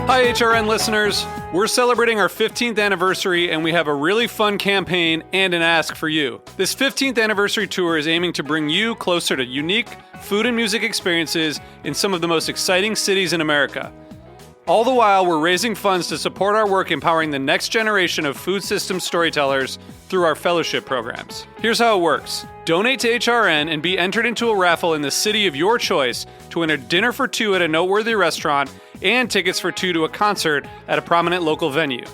Hi, HRN listeners. We're celebrating our 15th anniversary, and we have a really fun campaign and an ask for you. This 15th anniversary tour is aiming to bring you closer to unique food and music experiences in some of the most exciting cities in America. All the while, we're raising funds to support our work empowering the next generation of food systems storytellers through our fellowship programs. Here's how it works. Donate to HRN and be entered into a raffle in the city of your choice to win a dinner for two at a noteworthy restaurant and tickets for two to a concert at a prominent local venue.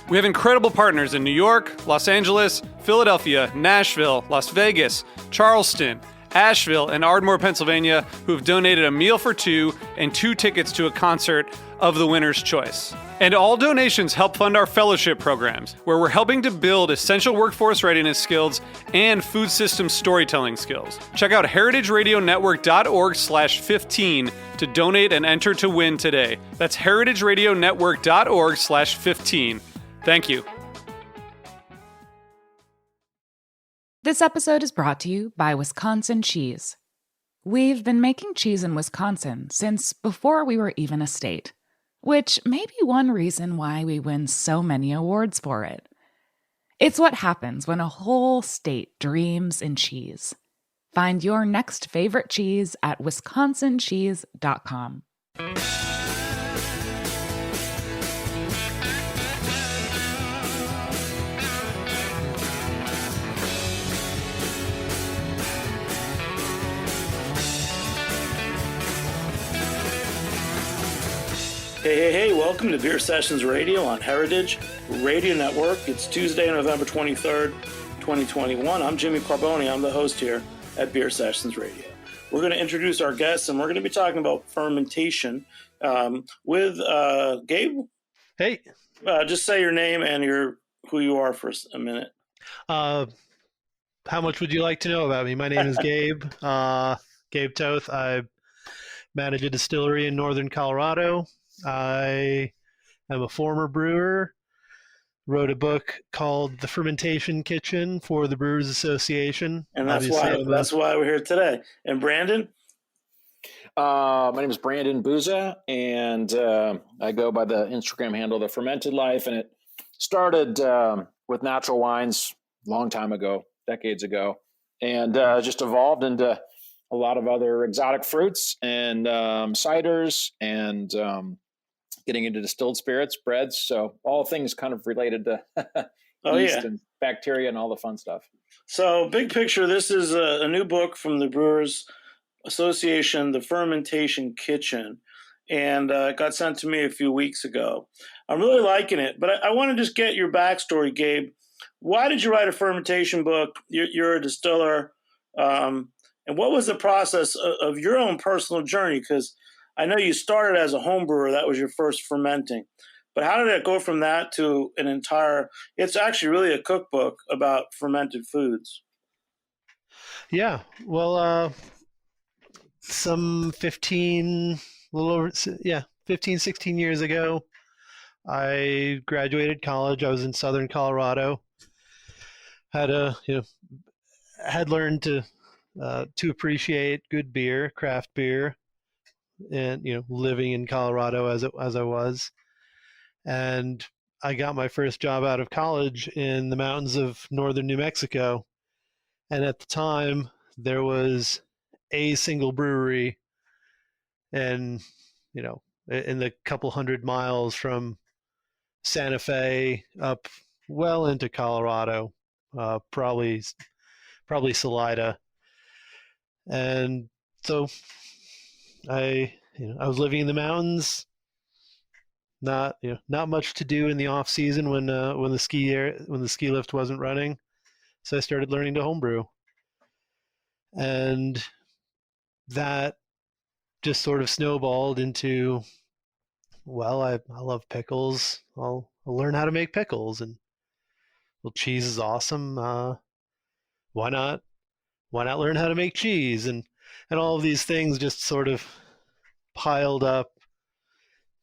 We have incredible partners in New York, Los Angeles, Philadelphia, Nashville, Las Vegas, Charleston, Asheville, and Ardmore, Pennsylvania, who have donated a meal for two and two tickets to a concert of the winner's choice. And all donations help fund our fellowship programs, where we're helping to build essential workforce readiness skills and food system storytelling skills. Check out heritageradionetwork.org/15 to donate and enter to win today. That's heritageradionetwork.org/15. Thank you. This episode is brought to you by Wisconsin Cheese. We've been making cheese in Wisconsin since before we were even a state, which may be one reason why we win so many awards for it. It's what happens when a whole state dreams in cheese. Find your next favorite cheese at wisconsincheese.com. Hey, welcome to Beer Sessions Radio on Heritage Radio Network. It's Tuesday, November 23rd, 2021. I'm Jimmy Carboni. I'm the host here at Beer Sessions Radio. We're going to introduce our guests, and we're going to be talking about fermentation with Gabe. Hey. Just say your name and who you are for a minute. How much would you like to know about me? My name is Gabe. Gabe Toth. I manage a distillery in northern Colorado. I am a former brewer, wrote a book called The Fermentation Kitchen for the Brewers Association. And that's why we're here today. And Brandon? My name is Brandon Booza, and I go by the Instagram handle The Fermented Life, and it started with natural wines a long time ago, decades ago, and just evolved into a lot of other exotic fruits and ciders and getting into distilled spirits, breads. So all things kind of related to yeast and bacteria and all the fun stuff. So big picture, this is a new book from the Brewers Association, The Fermentation Kitchen, and it got sent to me a few weeks ago. I'm really liking it, but I want to just get your backstory, Gabe. Why did you write a fermentation book? You're a distiller. And what was the process of your own personal journey? Because I know you started as a homebrewer. That was your first fermenting. But how did it go from that to an entire – it's actually really a cookbook about fermented foods. Yeah. Well, some 15, 16 years ago, I graduated college. I was in southern Colorado. Had learned to appreciate good beer, craft beer, and living in Colorado as I was, and I got my first job out of college in the mountains of northern New Mexico, and at the time there was a single brewery, and in the couple 100 miles from Santa Fe up well into Colorado, probably Salida. And so I was living in the mountains, not much to do in the off season when the ski lift wasn't running. So I started learning to homebrew, and that just sort of snowballed into, well, I love pickles. I'll learn how to make pickles, and well, cheese is awesome. Why not learn how to make cheese? And all of these things just sort of piled up,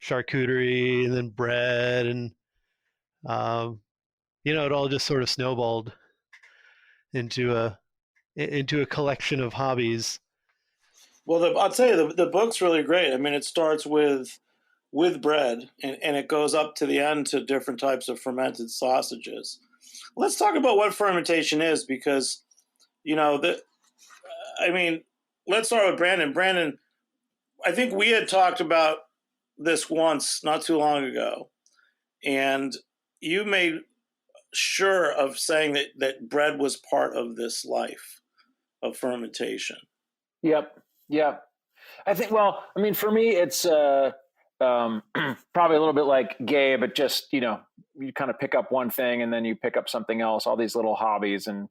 charcuterie and then bread, and it all just sort of snowballed into a collection of hobbies. Well, I'll tell you, the book's really great. I mean, it starts with with bread, and it goes up to the end to different types of fermented sausages. Let's talk about what fermentation is, because, let's start with Brandon. Brandon, I think we had talked about this once not too long ago, and you made sure of saying that bread was part of this life of fermentation. Yep. I think, for me, it's probably a little bit like Gabe, but just, you kind of pick up one thing and then you pick up something else, all these little hobbies. And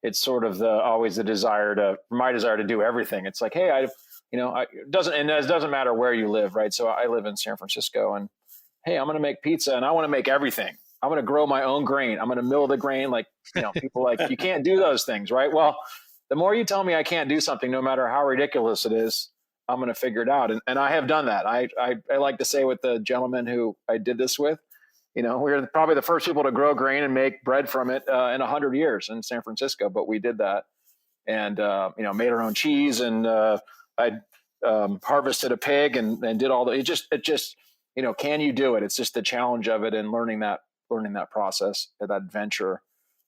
it's sort of always the my desire to do everything. It's like, hey, it doesn't matter where you live, right? So I live in San Francisco, and hey, I'm going to make pizza and I want to make everything. I'm going to grow my own grain. I'm going to mill the grain. Like, people like, you can't do those things, right? Well, the more you tell me I can't do something, no matter how ridiculous it is, I'm going to figure it out. And I have done that. I like to say with the gentleman who I did this with, we were probably the first people to grow grain and make bread from it in 100 years in San Francisco, but we did that and, made our own cheese, and I harvested a pig and did all it just, can you do it? It's just the challenge of it and learning that process, that adventure,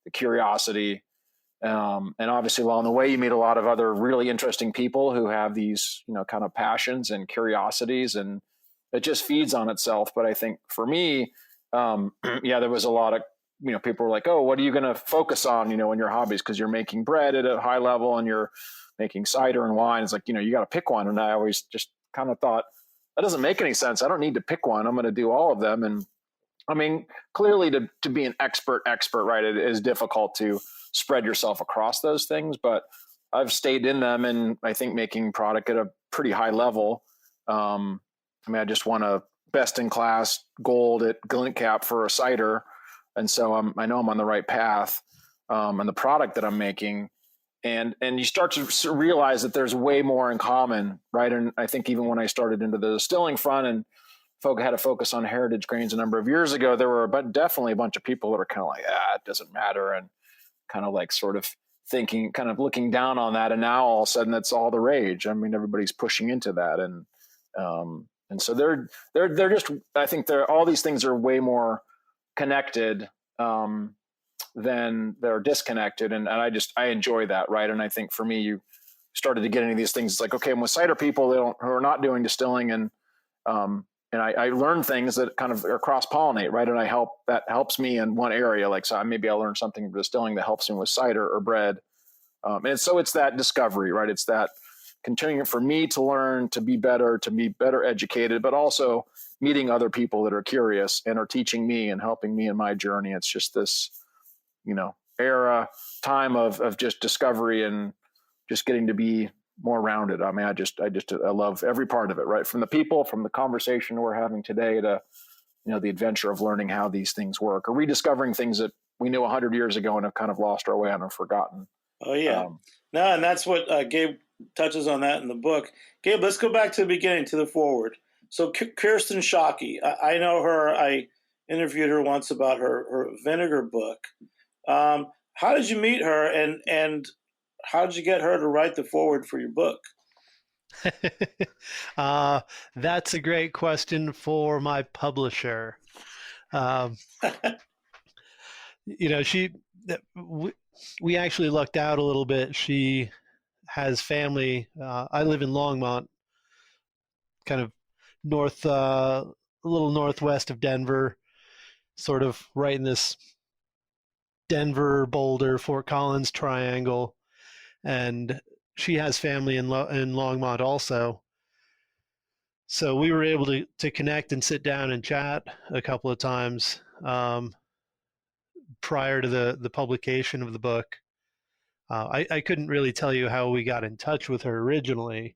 the curiosity. And obviously along the way, you meet a lot of other really interesting people who have these, kind of passions and curiosities, and it just feeds on itself. But I think for me, there was a lot of, people were like, oh, what are you going to focus on, in your hobbies? Cause you're making bread at a high level and you're making cider and wine. It's like, you got to pick one. And I always just kind of thought that doesn't make any sense. I don't need to pick one. I'm going to do all of them. And I mean, clearly to be an expert, right, it is difficult to spread yourself across those things, but I've stayed in them, and I think making product at a pretty high level. I just won a best in class gold at Glencap for a cider. And so I know I'm on the right path, and the product that I'm making, and you start to realize that there's way more in common, right? And I think even when I started into the distilling front and had to focus on heritage grains a number of years ago, there were definitely a bunch of people that are kind of like, it doesn't matter. And kind of like sort of thinking, kind of looking down on that. And now all of a sudden that's all the rage. I mean, everybody's pushing into that. And so they're just, I think all these things are way more connected than they're disconnected. And I enjoy that. Right. And I think for me, you started to get into these things. It's like, okay, I'm with cider people who are not doing distilling, and I learn things that kind of are cross-pollinate, right? And that helps me in one area. Like, so maybe I'll learn something from distilling that helps me with cider or bread. And so it's that discovery, right? It's that continuing for me to learn, to be better educated, but also meeting other people that are curious and are teaching me and helping me in my journey. It's just this, time of just discovery and just getting to be more rounded. I mean, I love every part of it, right? From the people, from the conversation we're having today to, the adventure of learning how these things work, or rediscovering things that we knew 100 years ago and have kind of lost our way on or forgotten. Oh yeah. No, and that's what Gabe touches on that in the book. Gabe, let's go back to the beginning, to the forward. So Kirsten Shockey, I know her. I interviewed her once about her vinegar book. How did you meet her, and how did you get her to write the forward for your book? That's a great question for my publisher. We actually lucked out a little bit. She has family. I live in Longmont, kind of a little northwest of Denver, sort of right in this Denver, Boulder, Fort Collins triangle. And she has family in Longmont also. So we were able to connect and sit down and chat a couple of times prior to the publication of the book. I couldn't really tell you how we got in touch with her originally,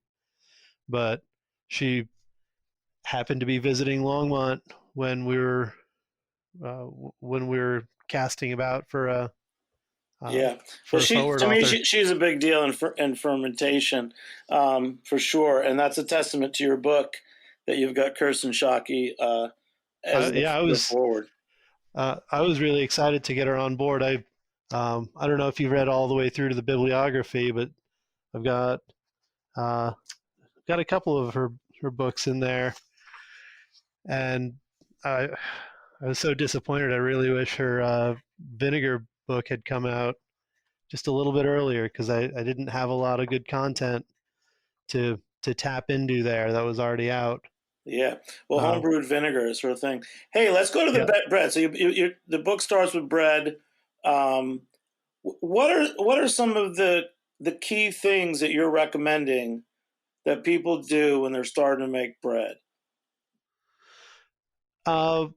but she happened to be visiting Longmont when we were casting about for a Well, she's a big deal in fermentation, for sure, and that's a testament to your book that you've got Kirsten Shockey forward. I was really excited to get her on board. I don't know if you've read all the way through to the bibliography, but I've got a couple of her books in there, And I was so disappointed. I really wish her vinegar book had come out just a little bit earlier, because I didn't have a lot of good content to tap into there that was already out. Yeah. Well, Um, homebrewed vinegar sort of thing. Hey, let's go to the yeah. bread. So the book starts with bread. Um, what are some of the key things that you're recommending that people do when they're starting to make bread? Uh,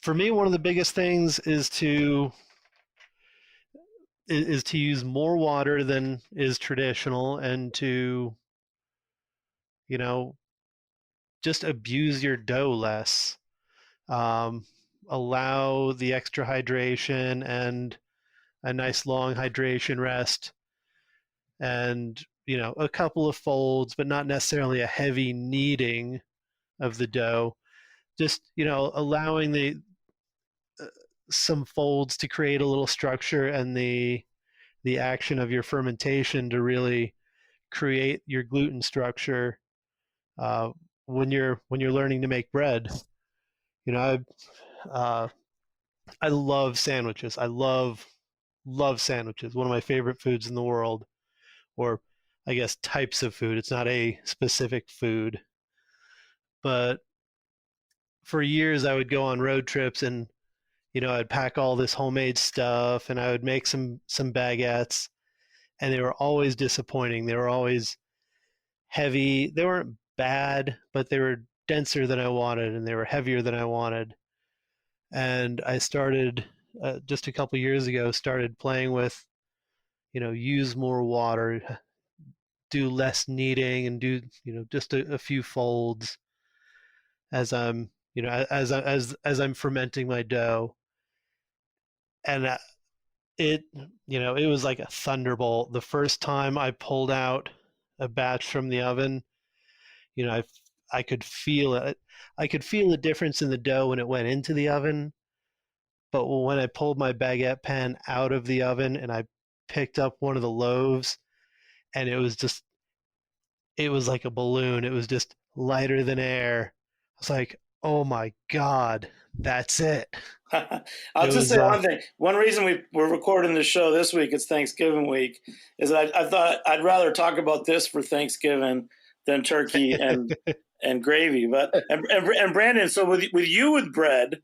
for me, one of the biggest things is to use more water than is traditional, and to, you know, just abuse your dough less. Um, Allow the extra hydration and a nice long hydration rest, and a couple of folds, but not necessarily a heavy kneading of the dough. Just allowing the some folds to create a little structure, and the action of your fermentation to really create your gluten structure uh, when you're learning to make bread. You know, uh, I love sandwiches. I love sandwiches. One of my favorite foods in the world, or I guess types of food. It's not a specific food, but for years I would go on road trips, and I'd pack all this homemade stuff, and I would make some baguettes, and they were always disappointing. They were always heavy. They weren't bad, but they were denser than I wanted, and they were heavier than I wanted. And I started just a couple years ago, started playing with, use more water, do less kneading, and do just a few folds as I'm as I'm fermenting my dough. And it was like a thunderbolt. The first time I pulled out a batch from the oven, you know, I I could feel it. I could feel the difference in the dough when it went into the oven, but when I pulled my baguette pan out of the oven and I picked up one of the loaves, and it was like a balloon. It was just lighter than air. I was like, "Oh my God, that's it." I'll It just was say one thing. One reason we're recording the show this week, it's Thanksgiving week, is I thought I'd rather talk about this for Thanksgiving than turkey and gravy. And Brandon, so with you with bread,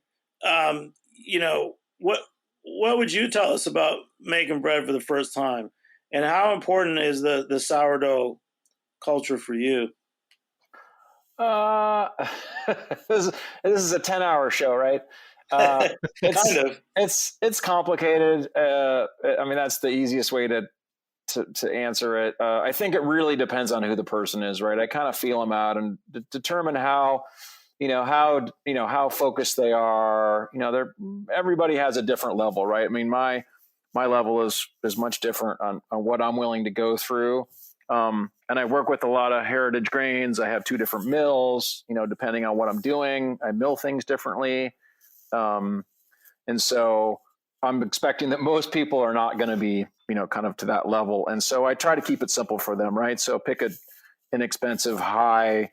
you know what would you tell us about making bread for the first time, and how important is the sourdough culture for you? Uh, this, this is a 10-hour show, right? Uh, Kind it's of. it's complicated. I mean, that's the easiest way to answer it. I think it really depends on who the person is, right? I kind of feel them out and determine how, how focused they are. Everybody has a different level, right? I mean, my level is much different on what I'm willing to go through. And I work with a lot of heritage grains. I have two different mills, depending on what I'm doing. I mill things differently. Um, and so I'm expecting that most people are not going to be, kind of to that level. And so I try to keep it simple for them, right? So pick an inexpensive, high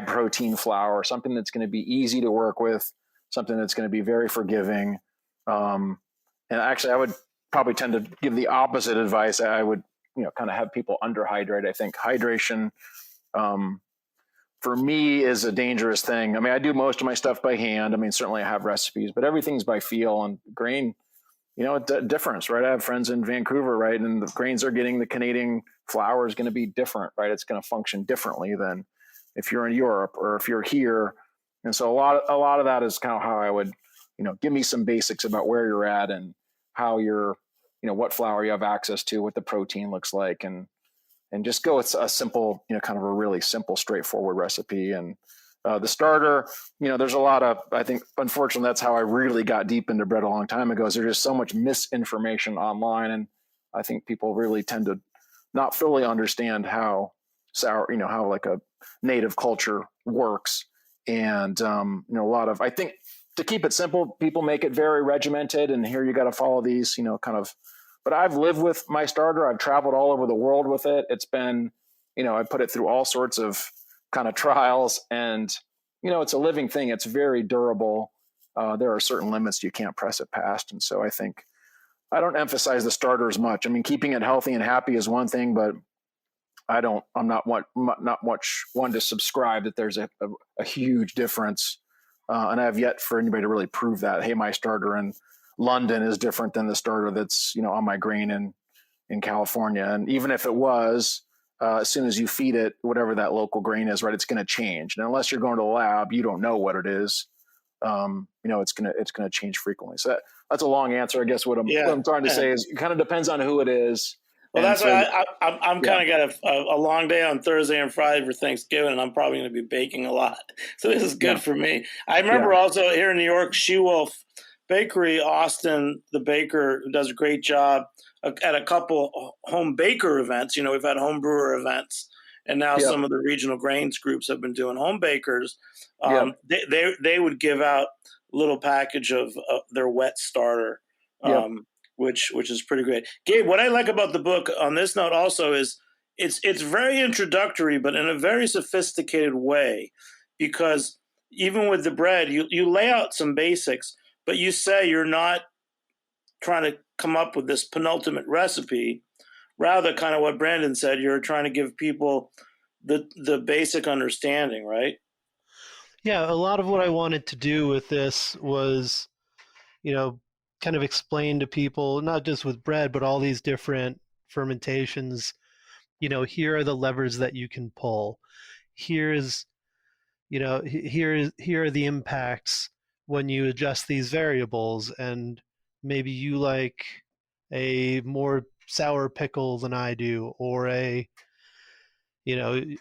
protein flour, something that's going to be easy to work with, something that's going to be very forgiving. And actually, I would probably tend to give the opposite advice. I would, kind of have people underhydrate. I think hydration, for me, is a dangerous thing. I mean, I do most of my stuff by hand. I mean, certainly I have recipes, but everything's by feel. And grain, difference, right? I have friends in Vancouver, right? And the grains are getting, the Canadian flour is going to be different, right? It's going to function differently than if you're in Europe or if you're here. And so a lot of that is kind of how I would, give me some basics about where you're at and how you're, what flour you have access to, what the protein looks like, and just go with a simple, kind of a really simple, straightforward recipe. And the starter, there's a lot of, I think, unfortunately, that's how I really got deep into bread a long time ago. Is there's just so much misinformation online, and I think people really tend to not fully understand how how like a native culture works. And a lot of, I think, to keep it simple, people make it very regimented, and here you got to follow these, kind of. But I've lived with my starter. I've traveled all over the world with it. It's been, I put it through all sorts of kind of trials, and it's a living thing. It's very durable. There are certain limits you can't press it past. And so I think I don't emphasize the starters much. I mean, keeping it healthy and happy is one thing, but I'm not much one to subscribe that there's a huge difference. And I have yet for anybody to really prove that, hey, my starter in London is different than the starter that's, on my grain in California. And even if it was, as soon as you feed it, whatever that local grain is, right, it's going to change. And unless you're going to the lab, you don't know what it is. It's going to change frequently. So that's a long answer. I guess what I'm trying to say is it kind of depends on who it is. Well, that's why I'm kind of got a long day on Thursday and Friday for Thanksgiving, and I'm probably going to be baking a lot. So this is good for me. I remember also here in New York, She-Wolf Bakery, Austin, the baker, who does a great job at a couple home baker events. We've had home brewer events, and now some of the regional grains groups have been doing home bakers. They would give out a little package of their wet starter. Which is pretty great. Gabe, what I like about the book on this note also is it's very introductory, but in a very sophisticated way, because even with the bread, you lay out some basics, but you say you're not trying to come up with this penultimate recipe. Rather, kind of what Brandon said, you're trying to give people the basic understanding, right? Yeah, a lot of what I wanted to do with this was, kind of explain to people, not just with bread, but all these different fermentations, here are the levers that you can pull. Here are the impacts when you adjust these variables, and maybe you like a more sour pickle than I do, or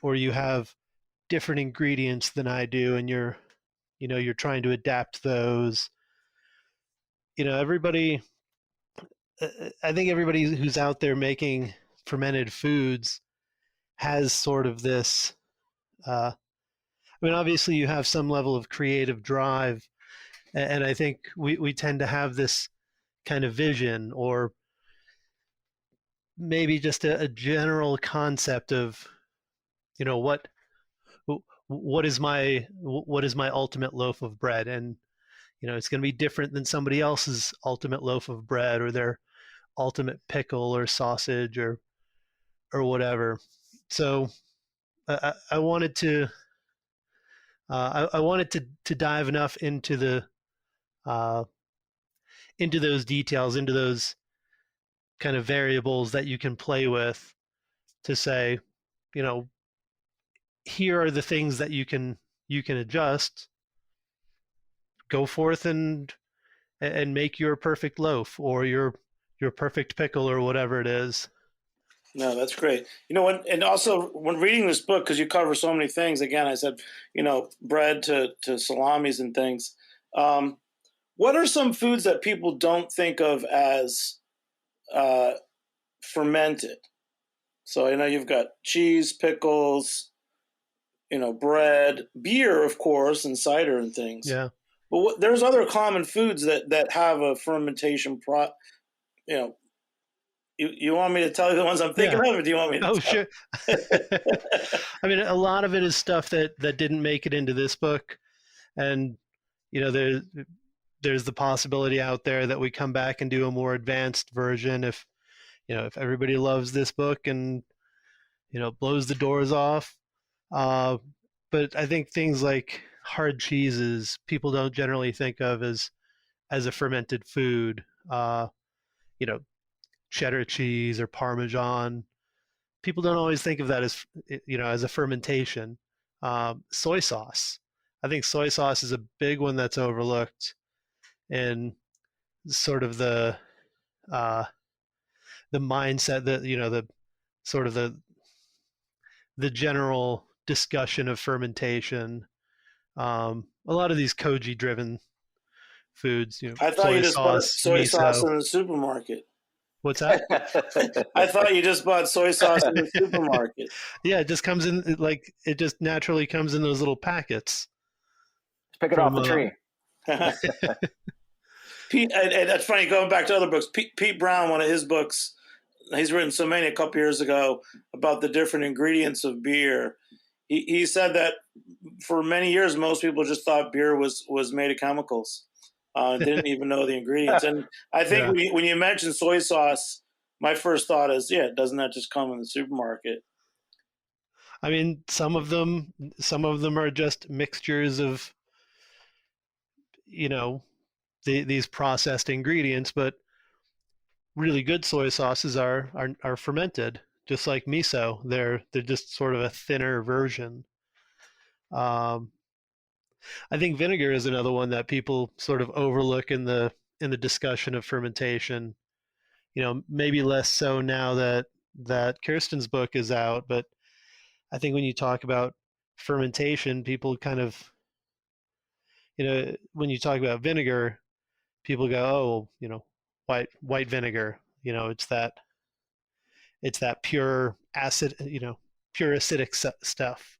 or you have different ingredients than I do, and you're trying to adapt those. Everybody, I think everybody who's out there making fermented foods has sort of this, obviously you have some level of creative drive, and I think we tend to have this kind of vision, or maybe just a general concept of, what is my ultimate loaf of bread, and it's going to be different than somebody else's ultimate loaf of bread, or their ultimate pickle or sausage or whatever. So I wanted to I wanted to dive enough into those details, into those kind of variables that you can play with, to say, here are the things that you can adjust. Go forth and make your perfect loaf, or your perfect pickle, or whatever it is. No, that's great. And also when reading this book, because you cover so many things, again, I said, bread to salamis and things. What are some foods that people don't think of as fermented? So I know you've got cheese, pickles, bread, beer, of course, and cider and things. Yeah. But there's other common foods that have a fermentation You want me to tell you the ones I'm thinking of, or do you want me to? Oh, sure. A lot of it is stuff that didn't make it into this book, and there's the possibility out there that we come back and do a more advanced version if everybody loves this book and blows the doors off. But I think things like hard cheeses, people don't generally think of as a fermented food. Cheddar cheese or Parmesan, people don't always think of that as as a fermentation. Soy sauce, I think soy sauce is a big one that's overlooked in sort of the mindset, that the sort of the general discussion of fermentation. A lot of these koji driven foods, I thought you just bought soy sauce in the supermarket. What's that? I thought you just bought soy sauce in the supermarket. Yeah, it just comes in, it just naturally comes in those little packets. Pick it off the tree. Pete, and that's funny, going back to other books, Pete Brown, one of his books, he's written so many a couple years ago about the different ingredients of beer. He said that for many years, most people just thought beer was made of chemicals. Didn't even know the ingredients. And I think Yeah. when you mention soy sauce, my first thought is, doesn't that just come in the supermarket? I mean, some of them are just mixtures of, these processed ingredients, but really good soy sauces are fermented, just like miso. They're just sort of a thinner version. Um, I think vinegar is another one that people sort of overlook in the discussion of fermentation. Maybe less so now that Kirsten's book is out, but I think when you talk about fermentation, people kind of, when you talk about vinegar, people go, oh, white vinegar. It's that pure acid, pure acidic stuff.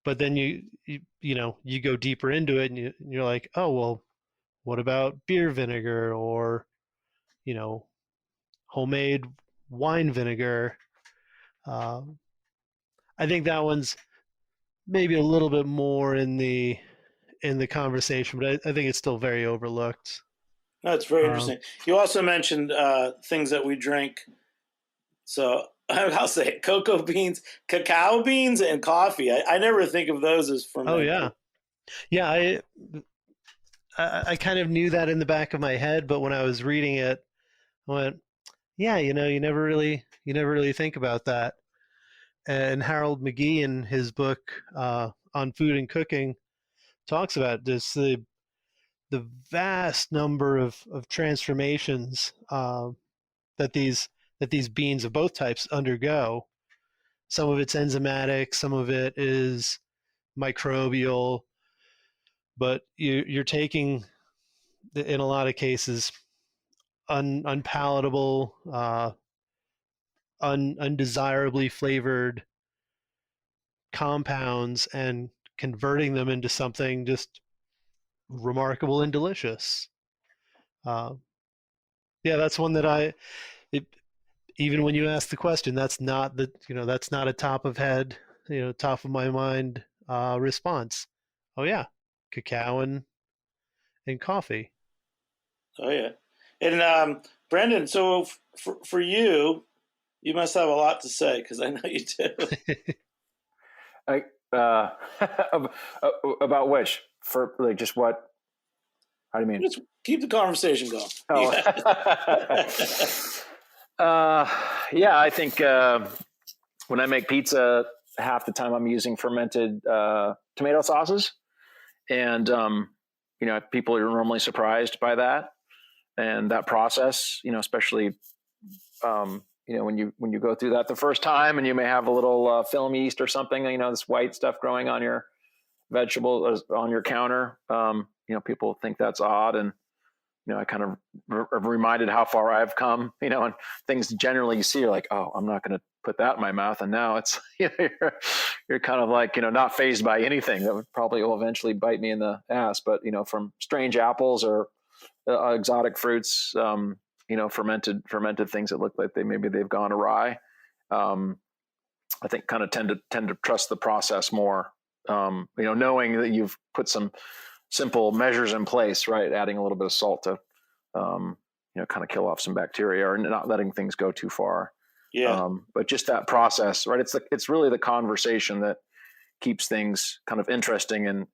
But then you go deeper into it, and you're like, oh well, what about beer vinegar or you know homemade wine vinegar? Um, I think that one's maybe a little bit more in the conversation, but I think it's still very overlooked. That's very Um, interesting. You also mentioned things that we drink. So I'll say cocoa beans, cacao beans, and coffee. I never think of those as oh fermented. yeah, yeah. I kind of knew that in the back of my head, but when I was reading it, I went, yeah, you never really think about that. And Harold McGee in his book on food and cooking talks about this the vast number of transformations that these beans of both types undergo. Some of it's enzymatic, some of it is microbial, but you're taking, in a lot of cases, unpalatable, undesirably flavored compounds and converting them into something just remarkable and delicious. Uh, yeah, that's one that it, even when you ask the question, that's not a top of head, top of my mind response. Oh yeah, cacao and coffee. Oh yeah, and Brendan. So for you, you must have a lot to say because I know you do. I, uh, about which? For like just what? How do you mean? Just keep the conversation going. Oh, yeah. I think when I make pizza, half the time I'm using fermented tomato sauces, and people are normally surprised by that and that process. Especially when you go through that the first time, and you may have a little film yeast or something. This white stuff growing on your vegetable on your counter. People think that's odd, and I kind of reminded how far I've come, and things generally you see, you're like, oh, I'm not going to put that in my mouth. And now it's, you're kind of like, not fazed by anything that would probably will eventually bite me in the ass. But, from strange apples or exotic fruits, fermented things that look like they've gone awry. I think kind of tend to trust the process more, knowing that you've put some simple measures in place, right? Adding a little bit of salt to, kind of kill off some bacteria or not letting things go too far. Yeah. But just that process, right? It's really the conversation that keeps things kind of interesting. And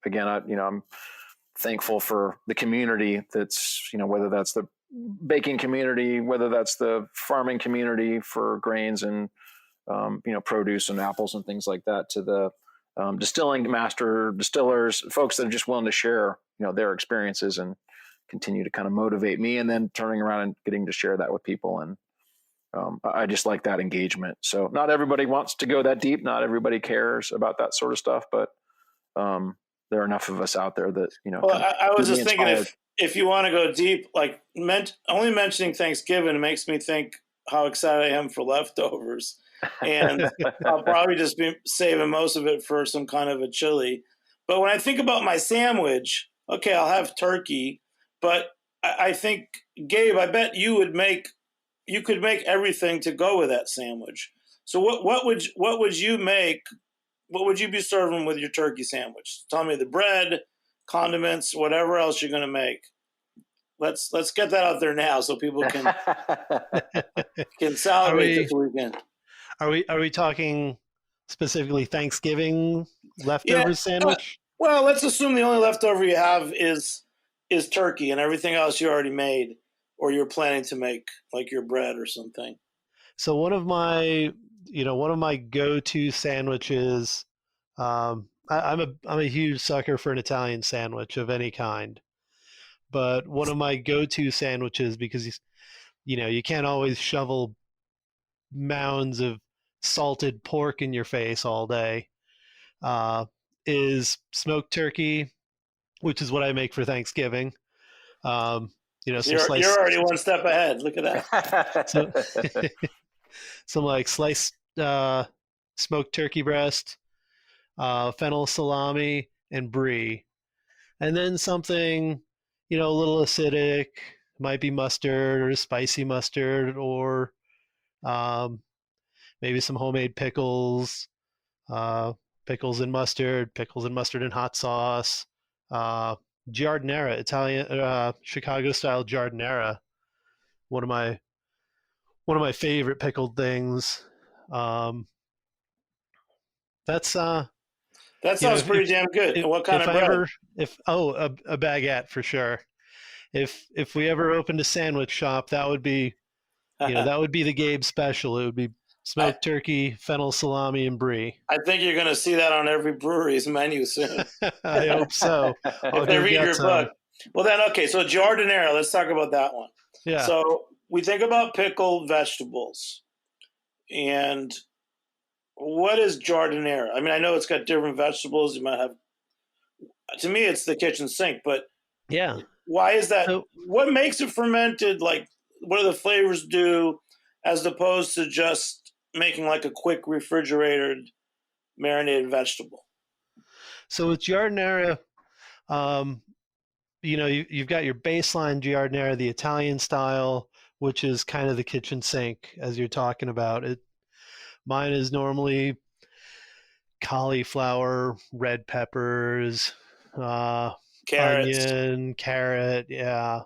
again, I'm thankful for the community that's, whether that's the baking community, whether that's the farming community for grains and, produce and apples and things like that, to the distilling master distillers, folks that are just willing to share, their experiences and continue to kind of motivate me, and then turning around and getting to share that with people. And I just like that engagement. So not everybody wants to go that deep. Not everybody cares about that sort of stuff, but there are enough of us out there that, Well, I was just thinking inspired. if you want to go deep, like only mentioning Thanksgiving makes me think how excited I am for leftovers. And I'll probably just be saving most of it for some kind of a chili. But when I think about my sandwich, okay, I'll have turkey, but I think, Gabe, I bet you could make everything to go with that sandwich. So what would you make what would you be serving with your turkey sandwich? Tell me the bread, condiments, whatever else you're going to make. Let's get that out there now so people can Are salivate this we weekend. are we talking specifically Thanksgiving Yeah. leftovers sandwich? Well, let's assume the only leftover you have is turkey, and everything else you already made or you're planning to make, like your bread or something. So one of my go-to sandwiches. I'm a huge sucker for an Italian sandwich of any kind, but one of my go-to sandwiches, because you can't always shovel mounds of salted pork in your face all day, uh, is smoked turkey, which is what I make for Thanksgiving. Um, So some you're sliced, already one step ahead. Look at that. so, some like sliced smoked turkey breast, fennel salami, and brie, and then something a little acidic. Might be mustard or spicy mustard, or um, maybe some homemade pickles, uh, pickles and mustard and hot sauce, uh, giardiniera, Italian, Chicago style giardiniera. One of my favorite pickled things. Um, that's That sounds pretty damn good. And what kind if of I bread? ever if oh a baguette for sure. If we ever opened a sandwich shop, that would be that would be the Gabe special. It would be I, smoked turkey, fennel salami, and brie. I think you're going to see that on every brewery's menu soon. I hope so. I'll If they go read get your some. book. Well, then, okay, so giardiniera, let's talk about that one. Yeah. So we think about pickled vegetables. And what is giardiniera? I mean, I know it's got different vegetables. You might have, to me, it's the kitchen sink, but Yeah. why is that? So What makes it fermented? Like, what do the flavors do as opposed to just making like a quick refrigerated marinated vegetable? so with giardiniera, um, you've got your baseline giardiniera, the Italian style, which is kind of the kitchen sink as you're talking about. Mine is normally cauliflower, red peppers, Carrots. onion, carrot, yeah.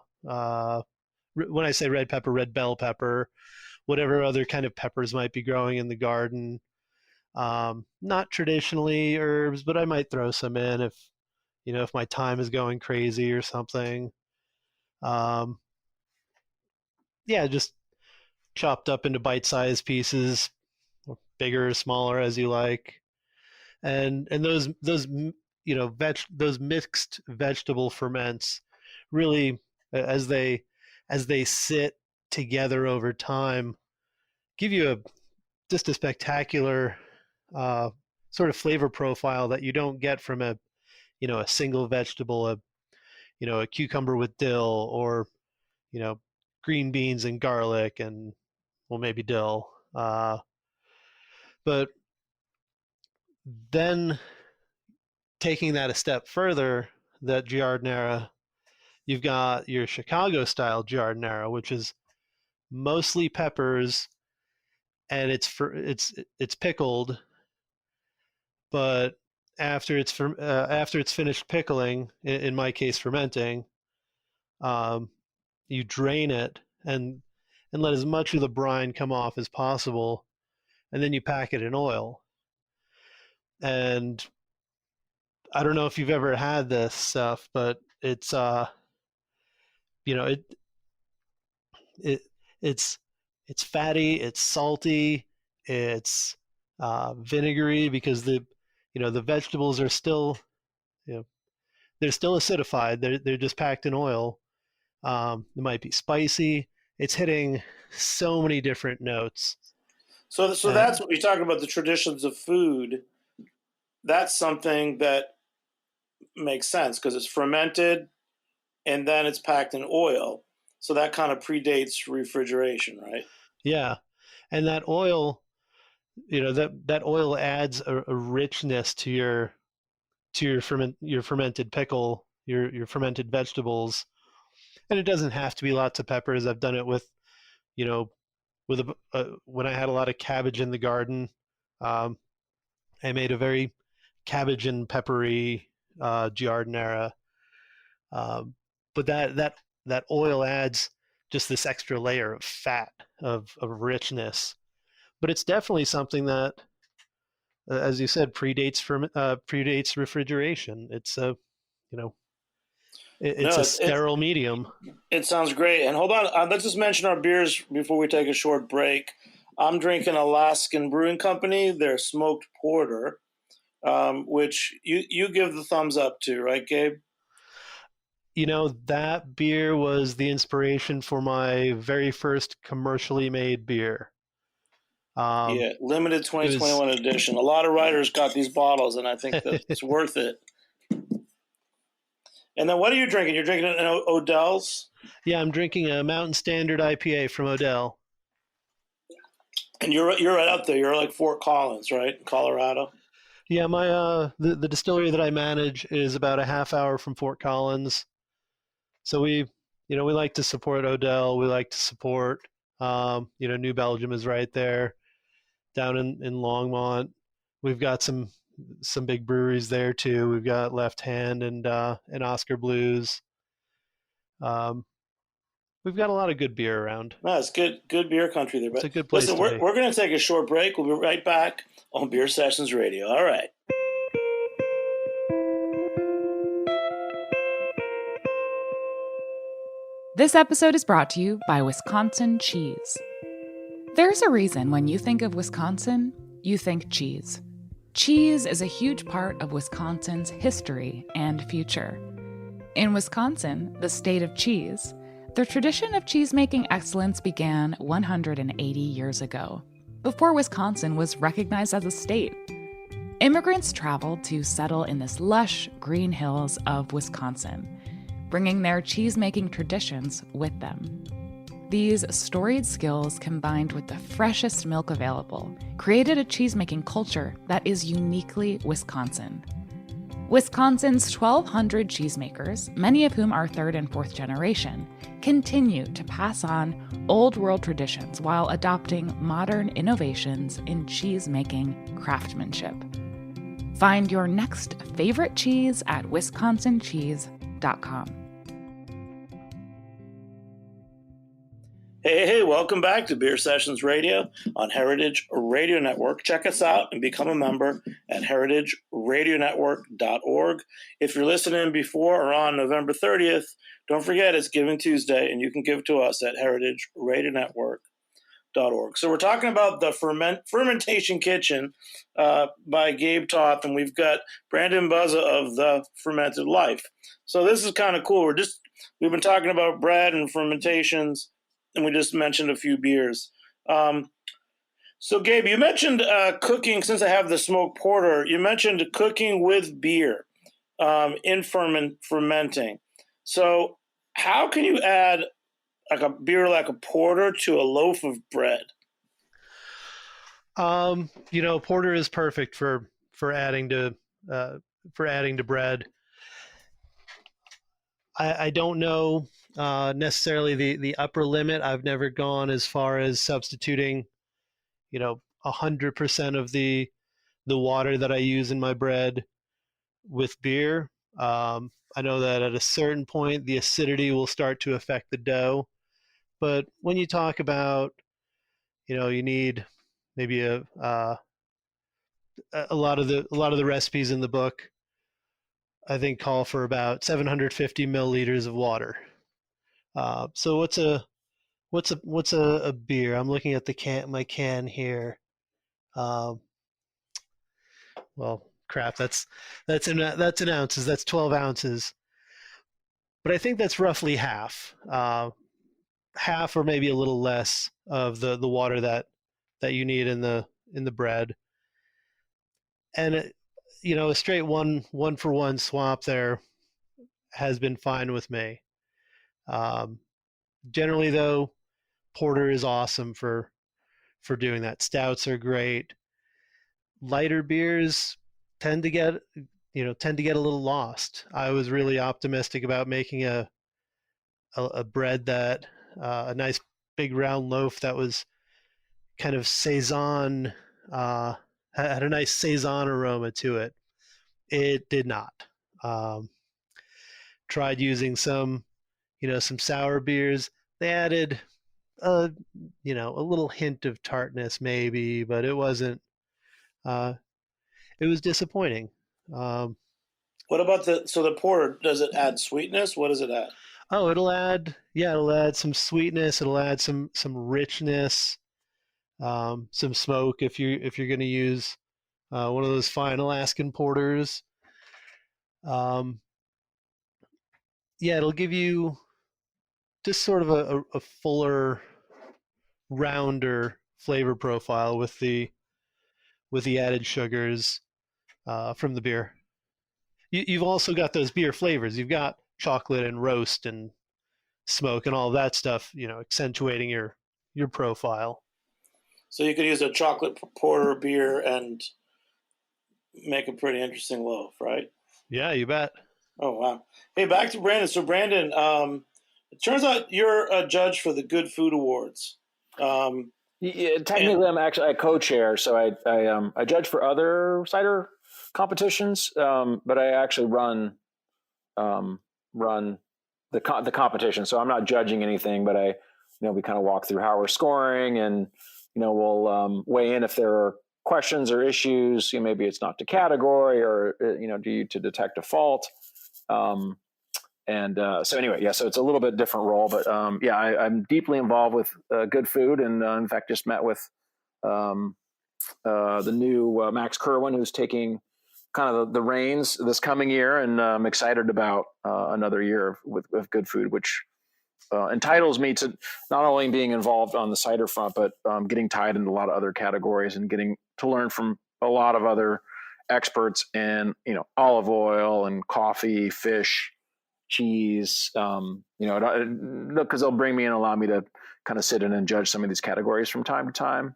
When I say red pepper, red bell pepper, whatever other kind of peppers might be growing in the garden. Not traditionally herbs, but I might throw some in if my time is going crazy or something. Um, yeah, just chopped up into bite-sized pieces, or bigger or smaller as you like. And those mixed vegetable ferments really, as they sit together over time, give you just a spectacular sort of flavor profile that you don't get from a single vegetable, a cucumber with dill, or you know green beans and garlic, and well, maybe dill. But then taking that a step further, that giardiniera, you've got your Chicago style giardiniera, which is mostly peppers, and it's pickled, but after it's finished pickling, in my case fermenting, um, you drain it and let as much of the brine come off as possible, and then you pack it in oil. And I don't know if you've ever had this stuff, but it's you know it it it's it's fatty, it's salty, it's vinegary, because the vegetables are still, you know they're still acidified. They're just packed in oil. It might be spicy. It's hitting so many different notes. So Uh, that's what you're talking about, the traditions of food. That's something that makes sense because it's fermented and then it's packed in oil. So that kind of predates refrigeration, right? yeah, and that oil, that oil adds a richness to your fermented pickle, your fermented vegetables. And it doesn't have to be lots of peppers. I've done it with, you know, when I had a lot of cabbage in the garden. Um, I made a very cabbage and peppery giardiniera. But that oil adds just this extra layer of fat, of richness. But it's definitely something that, as you said, predates refrigeration. It's a, you know, it's No, a sterile medium. it sounds great. And hold on, let's just mention our beers before we take a short break. I'm drinking Alaskan Brewing Company, their smoked porter, which you give the thumbs up to, right, Gabe? That beer was the inspiration for my very first commercially made beer. Yeah, limited It was 2021 edition. A lot of writers got these bottles, and I think that it's worth it. And then what are you drinking? You're drinking an Odell's? Yeah, I'm drinking a Mountain Standard IPA from Odell. And you're right up there. You're like Fort Collins, right? In Colorado. Yeah, my the distillery that I manage is about a half hour from Fort Collins. So we like to support Odell. We like to support, New Belgium is right there, down in Longmont. We've got some big breweries there too. We've got Left Hand and Oscar Blues. We've got a lot of good beer around. No, it's good beer country there. But it's a good place listen, to be. we're going to take a short break. We'll be right back on Beer Sessions Radio. All right. This episode is brought to you by Wisconsin Cheese. There's a reason when you think of Wisconsin, you think cheese. Cheese is a huge part of Wisconsin's history and future. In Wisconsin, the state of cheese, the tradition of cheese-making excellence began 180 years ago, before Wisconsin was recognized as a state. Immigrants traveled to settle in this lush green hills of Wisconsin, bringing their cheese-making traditions with them. These storied skills, combined with the freshest milk available, created a cheese-making culture that is uniquely Wisconsin. Wisconsin's 1,200 cheesemakers, many of whom are third and fourth generation, continue to pass on old-world traditions while adopting modern innovations in cheese-making craftsmanship. Find your next favorite cheese at wisconsincheese.com. Hey, welcome back to Beer Sessions Radio on Heritage Radio Network. Check us out and become a member at heritageradionetwork.org. If you're listening before or on November 30th, don't forget it's Giving Tuesday, and you can give to us at heritageradionetwork.org. So we're talking about the Fermentation Kitchen by Gabe Toth, and we've got Brandon Buzza of The Fermented Life. So this is kind of cool. We've been talking about bread and fermentations, and we just mentioned a few beers. So, Gabe, you mentioned cooking, since I have the smoked porter, you mentioned cooking with beer in fermenting. So how can you add like a beer like a porter to a loaf of bread? Porter is perfect for adding to bread. I don't know necessarily the upper limit. I've never gone as far as substituting, 100% of the water that I use in my bread with beer. I know that at a certain point, the acidity will start to affect the dough. But when you talk about, you need maybe a lot of the recipes in the book, I think, call for about 750 milliliters of water. So what's a beer? I'm looking at my can here. Well, crap. That's in ounces. That's 12 ounces. But I think that's roughly half or maybe a little less of the water that you need in the bread. And a straight one for one swap there has been fine with me. Generally though, porter is awesome for doing that. Stouts are great. Lighter beers tend to get a little lost. I was really optimistic about making a bread that a nice big round loaf that was kind of saison had a nice saison aroma to it. It did not. Um, Tried using some sour beers. They added a a little hint of tartness maybe, but it wasn't. Uh, it was disappointing. Um, What about the porter? Does it add sweetness? What does it add? oh, it'll add some sweetness. It'll add some richness, some smoke if you're going to use one of those fine Alaskan porters. Um, yeah, it'll give you just sort of a fuller, rounder flavor profile with the added sugars from the beer. You've also got those beer flavors. You've got chocolate and roast and smoke and all that stuff, accentuating your profile. So you could use a chocolate porter beer and make a pretty interesting loaf, right? Yeah, you bet. Oh wow! Hey, back to Brandon. So Brandon, it turns out you're a judge for the Good Food Awards. Yeah, technically, I co-chair, so I judge for other cider competitions, but I actually run the competition. So I'm not judging anything, but we kind of walk through how we're scoring, and we'll weigh in if there are questions or issues. Maybe it's not to category, or due to detect a fault. So anyway, yeah, so it's a little bit different role, but I'm deeply involved with good food, and in fact, just met with the new Max Kerwin, who's taking kind of the reins this coming year, and I'm excited about another year with good food, which entitles me to not only being involved on the cider front, but getting tied into a lot of other categories and getting to learn from a lot of other experts in olive oil and coffee, fish, cheese, because they'll bring me and allow me to kind of sit in and judge some of these categories from time to time.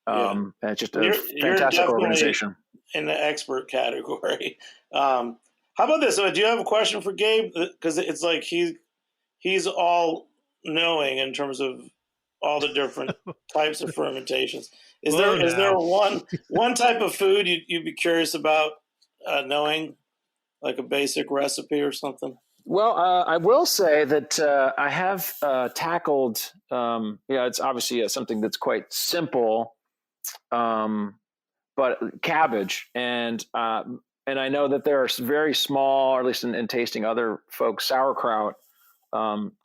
And it's just a fantastic organization. In the expert category. How about this? Do you have a question for Gabe? Because it's like he's all knowing in terms of all the different types of fermentations. Is there one type of food you'd be curious about knowing, like a basic recipe or something? Well, I will say that I have tackled. It's obviously something that's quite simple, but cabbage, and I know that there are very small, or at least in tasting other folks' sauerkraut,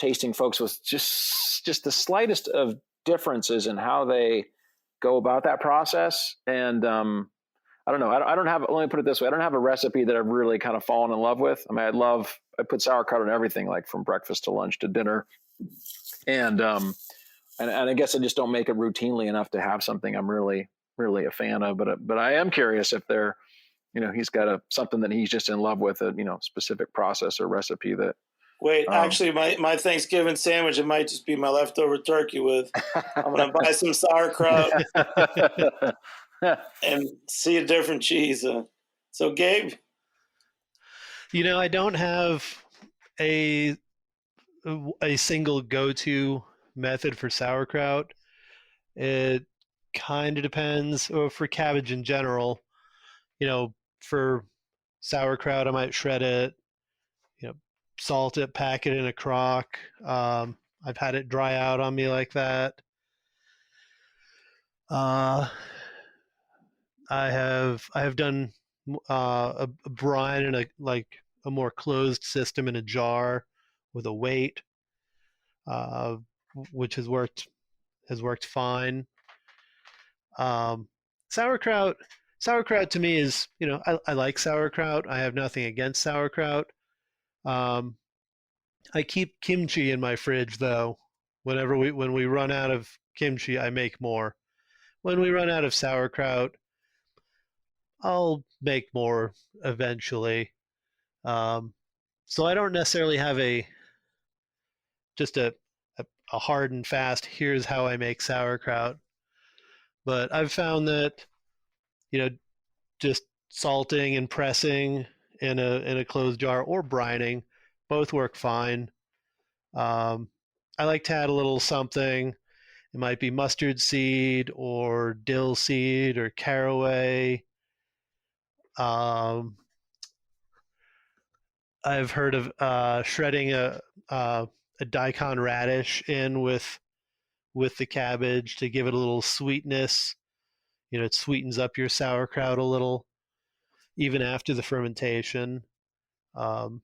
tasting folks with just the slightest of differences in how they go about that process, and I don't know. I don't have. Let me put it this way: I don't have a recipe that I've really kind of fallen in love with. I mean, I put sauerkraut on everything, like from breakfast to lunch to dinner, and I guess I just don't make it routinely enough to have something I'm really a fan of. But I am curious if he's got something that he's just in love with, a specific process or recipe that. Wait, actually, my Thanksgiving sandwich, it might just be my leftover turkey with. I'm gonna buy some sauerkraut. And see a different cheese. So, Gabe? I don't have a single go-to method for sauerkraut. It kind of depends. Or for cabbage in general, for sauerkraut, I might shred it, salt it, pack it in a crock. I've had it dry out on me like that. I have done a brine in a more closed system in a jar with a weight, which has worked fine. Sauerkraut to me is, I like sauerkraut. I have nothing against sauerkraut. I keep kimchi in my fridge though. When we run out of kimchi, I make more. When we run out of sauerkraut, I'll make more eventually. So I don't necessarily have just a hard and fast, here's how I make sauerkraut. But I've found that, just salting and pressing in a closed jar or brining both work fine. I like to add a little something, It might be mustard seed or dill seed or caraway. Um, I've heard of shredding a daikon radish in with the cabbage to give it a little sweetness. It sweetens up your sauerkraut a little, even after the fermentation. Um,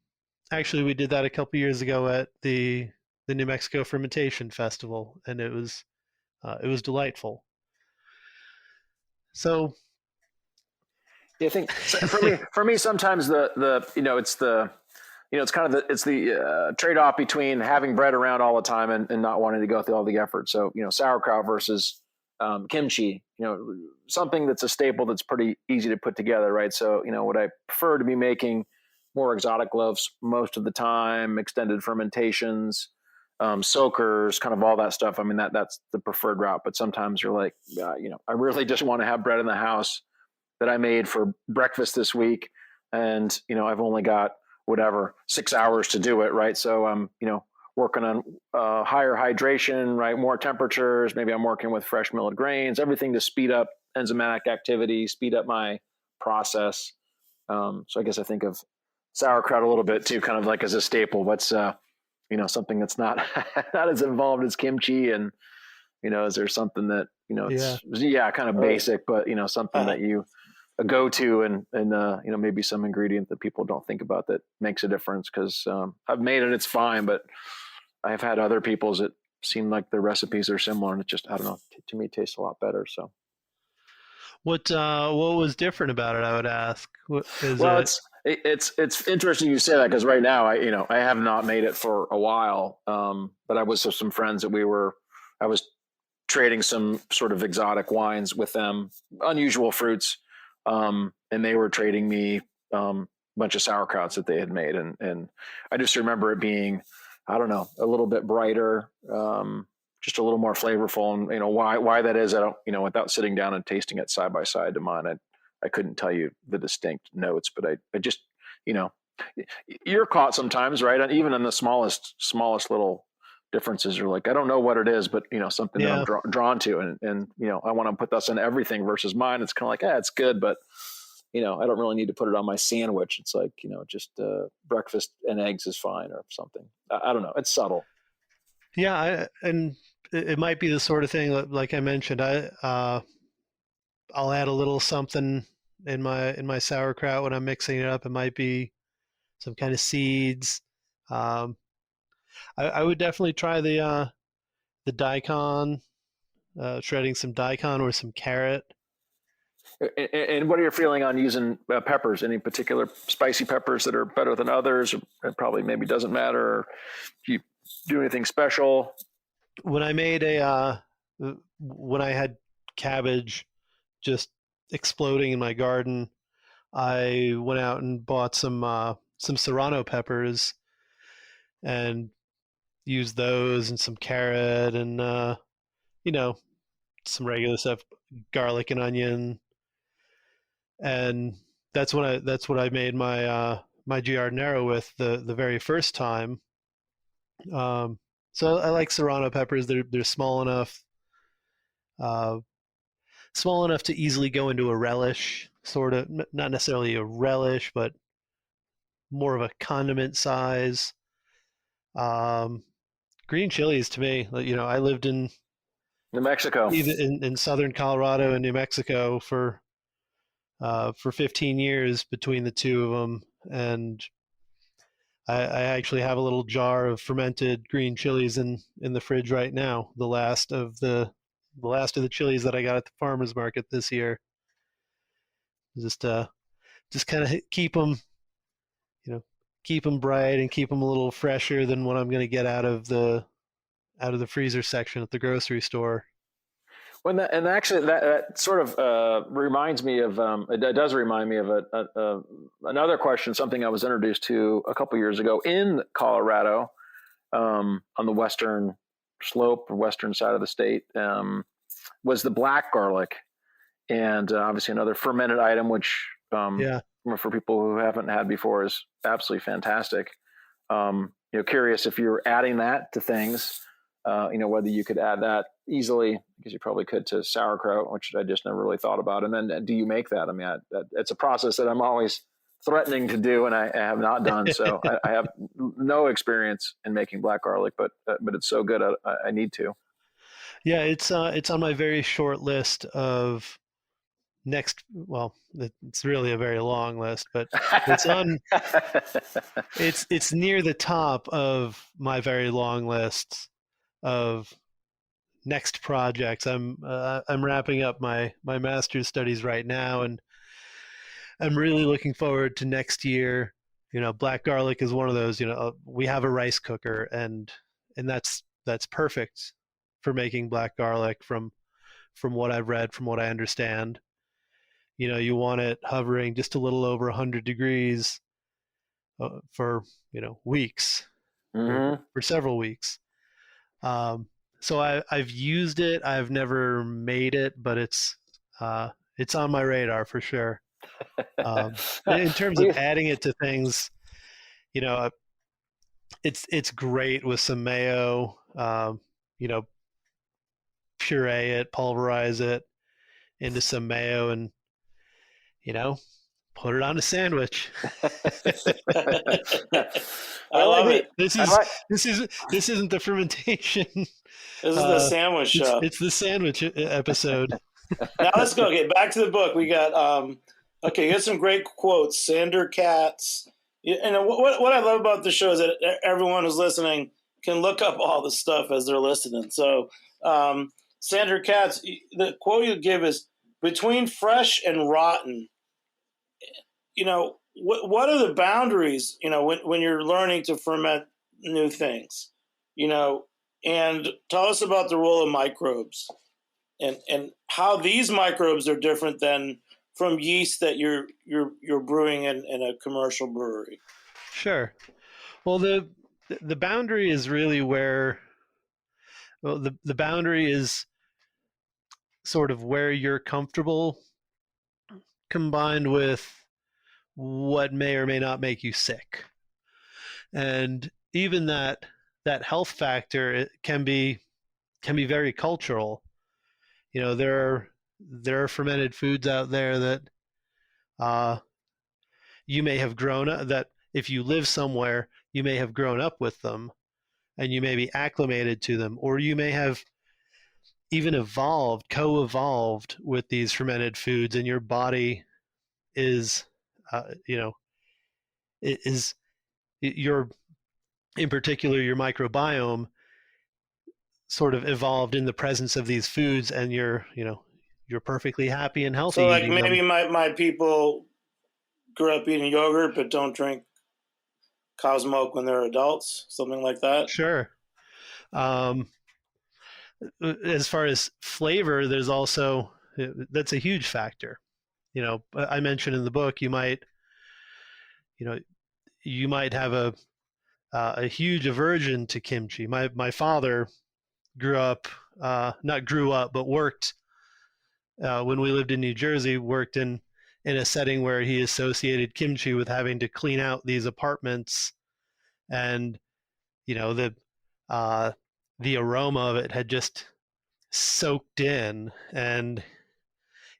Actually, we did that a couple years ago at the New Mexico Fermentation Festival, and it was delightful. So Yeah, I think for me, sometimes it's kind of the trade off between having bread around all the time and not wanting to go through all the effort. So sauerkraut versus kimchi, something that's a staple that's pretty easy to put together, right? So would I prefer to be making more exotic loaves most of the time, extended fermentations, soakers, kind of all that stuff. I mean, that's the preferred route. But sometimes you're like, I really just want to have bread in the house that I made for breakfast this week. And, I've only got whatever, 6 hours to do it. Right. So I'm, working on higher hydration, right. More temperatures. Maybe I'm working with fresh milled grains, everything to speed up enzymatic activity, speed up my process. So I guess I think of sauerkraut a little bit too, kind of like as a staple. What's, something that's not, not as involved as kimchi. And, is there something that, it's kind of basic, but, something that you go to and maybe some ingredient that people don't think about that makes a difference. Cause, I've made it, it's fine, but I've had other people's that seem like the recipes are similar and it just, I don't know, to me, it tastes a lot better. So what was different about it? I would ask. It's interesting you say that because right now I have not made it for a while. But I was with some friends that I was trading some sort of exotic wines with them, unusual fruits. And they were trading me a bunch of sauerkrauts that they had made. And I just remember it being, I don't know, a little bit brighter, just a little more flavorful. And, why that is, I don't, without sitting down and tasting it side by side to mine, I couldn't tell you the distinct notes, but I just, you're caught sometimes, right? And even in the smallest little differences, you're like, I don't know what it is, but something that I'm drawn to. And I want to put this in everything versus mine. It's kind of like, it's good, but I don't really need to put it on my sandwich. It's like, just breakfast and eggs is fine or something. I don't know. It's subtle. Yeah. And it might be the sort of thing, like I mentioned, I'll add a little something in my sauerkraut when I'm mixing it up. It might be some kind of seeds. I would definitely try the daikon, shredding some daikon or some carrot. And what are you feeling on using peppers? Any particular spicy peppers that are better than others? It probably maybe doesn't matter. Or do you do anything special? When I made when I had cabbage just exploding in my garden, I went out and bought some serrano peppers and used those and some carrot and some regular stuff, garlic and onion, and that's what I made my my giardiniera with the very first time. So I like serrano peppers. They're small enough to easily go into a relish, sort of, not necessarily a relish, but more of a condiment size. Green chilies to me, I lived in New Mexico, in southern Colorado and New Mexico for 15 years between the two of them, and I actually have a little jar of fermented green chilies in the fridge right now. The last of the chilies that I got at the farmers market this year. Just kind of keep them bright and keep them a little fresher than what I'm going to get out of the freezer section at the grocery store. Actually that sort of reminds me of it does remind me of another question, something I was introduced to a couple years ago in Colorado, on the western slope or western side of the state, was the black garlic, and obviously another fermented item, which for people who haven't had before is absolutely fantastic. Curious if you're adding that to things. whether you could add that easily, because you probably could, to sauerkraut, which I just never really thought about. And then do you make that? I mean, it's a process that I'm always threatening to do, and I have not done. So I have no experience in making black garlic, but it's so good. I need to. Yeah, it's on my very short list of well, it's really a very long list, but it's near the top of my very long list of next projects. I'm wrapping up my master's studies right now, and I'm really looking forward to next year. Black garlic is one of those. We have a rice cooker, and that's perfect for making black garlic from what I've read, from what I understand. You want it hovering just a little over 100 degrees for weeks, Mm-hmm. for several weeks. So I've used it. I've never made it, but it's on my radar for sure. In terms of adding it to things, it's great with some mayo. Puree it, pulverize it into some mayo, and put it on a sandwich. I love it. This isn't the fermentation. This is the sandwich show. It's the sandwich episode. Now let's go. Okay, back to the book. We got you got some great quotes. Sander Katz. And what I love about the show is that everyone who's listening can look up all the stuff as they're listening. So Sander Katz, the quote you give is, "Between fresh and rotten, what are the boundaries, when you're learning to ferment new things, and tell us about the role of microbes and how these microbes are different than from yeast that you're brewing in a commercial brewery." Sure. Well, the boundary is really where, the boundary is sort of where you're comfortable, combined with what may or may not make you sick. And even that health factor, it can be very cultural. There are fermented foods out there that you may have grown up, that if you live somewhere, you may have grown up with them, and you may be acclimated to them, or you may have even co-evolved with these fermented foods, and your body is in particular, your microbiome sort of evolved in the presence of these foods, and you're perfectly happy and healthy. So like maybe my people grew up eating yogurt but don't drink cow's milk when they're adults, something like that. Sure. As far as flavor, there's also, that's a huge factor. I mentioned in the book, you might have a huge aversion to kimchi. My father not grew up, but worked, when we lived in New Jersey, worked in a setting where he associated kimchi with having to clean out these apartments, and the aroma of it had just soaked in. And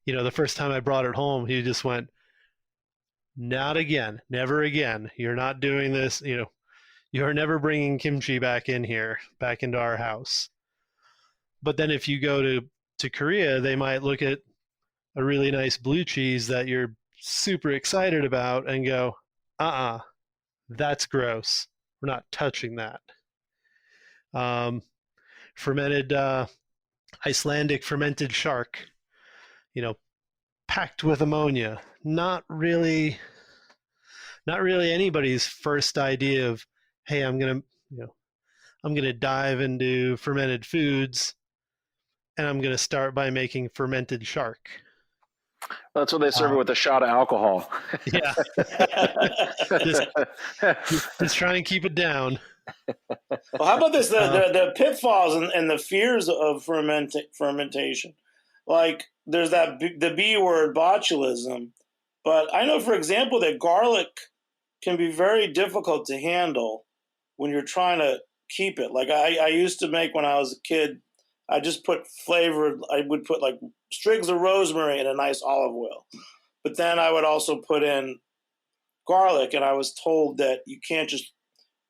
the first time I brought it home, he just went, "Not again, never again. You're not doing this. You're never bringing kimchi back into our house." But then if you go to Korea, they might look at a really nice blue cheese that you're super excited about and go, that's gross. We're not touching that. Fermented Icelandic fermented shark, packed with ammonia. Not really anybody's first idea of, hey, I'm gonna dive into fermented foods, and I'm gonna start by making fermented shark. That's what they serve it with, a shot of alcohol. Yeah. just try and keep it down. Well, how about this? The pitfalls and the fears of fermentation. Like there's the B word, botulism. But I know, for example, that garlic can be very difficult to handle when you're trying to keep it. Like I used to make when I was a kid, I just put flavored, I would put like strigs of rosemary in a nice olive oil. But then I would also put in garlic, and I was told that you can't just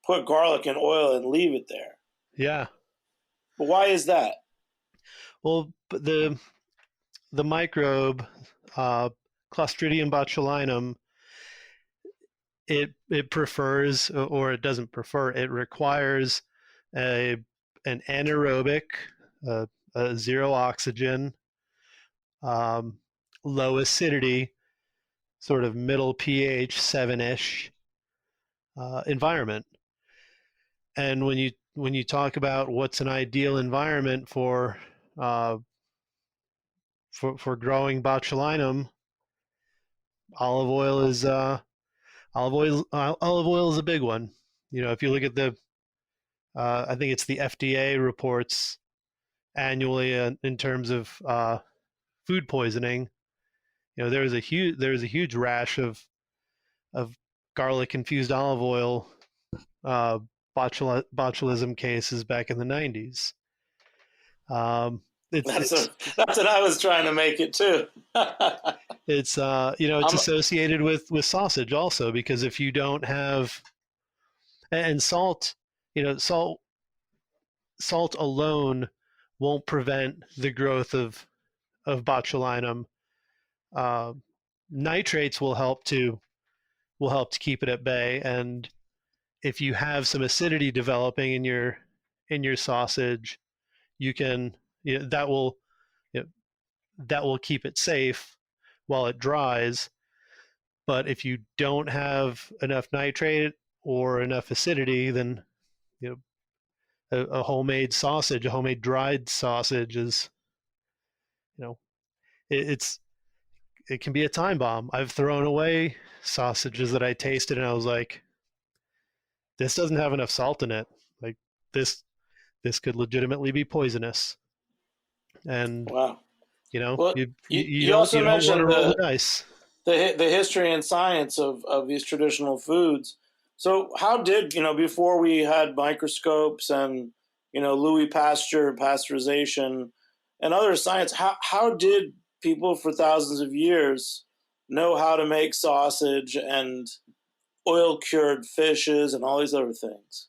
put garlic in oil and leave it there. Yeah. But why is that? Well, the microbe, Clostridium botulinum, it prefers, or it doesn't prefer, it requires an anaerobic, a zero oxygen, low acidity, sort of middle pH 7-ish environment. And when you talk about what's an ideal environment for growing botulinum, olive oil is olive oil is a big one. You know, if you look at the I think it's the FDA reports annually in terms of food poisoning. You know, there was a huge rash of garlic infused olive oil botulism cases back in the 90s. That's what I was trying to make it too. It's it's associated with sausage also, because if you don't have, and salt, salt alone won't prevent the growth of botulinum. Nitrates will help to keep it at bay, and if you have some acidity developing in your sausage, you can that will keep it safe while it dries. But if you don't have enough nitrate or enough acidity, then a homemade sausage, a homemade dried sausage is, it can be a time bomb. I've thrown away sausages that I tasted and I was like, this doesn't have enough salt in it. Like this could legitimately be poisonous. And wow. Well, you also mentioned the dice. The history and science of these traditional foods. So how did, before we had microscopes and, Louis Pasteur, pasteurization, and other science, how did people for thousands of years know how to make sausage and oil-cured fishes and all these other things?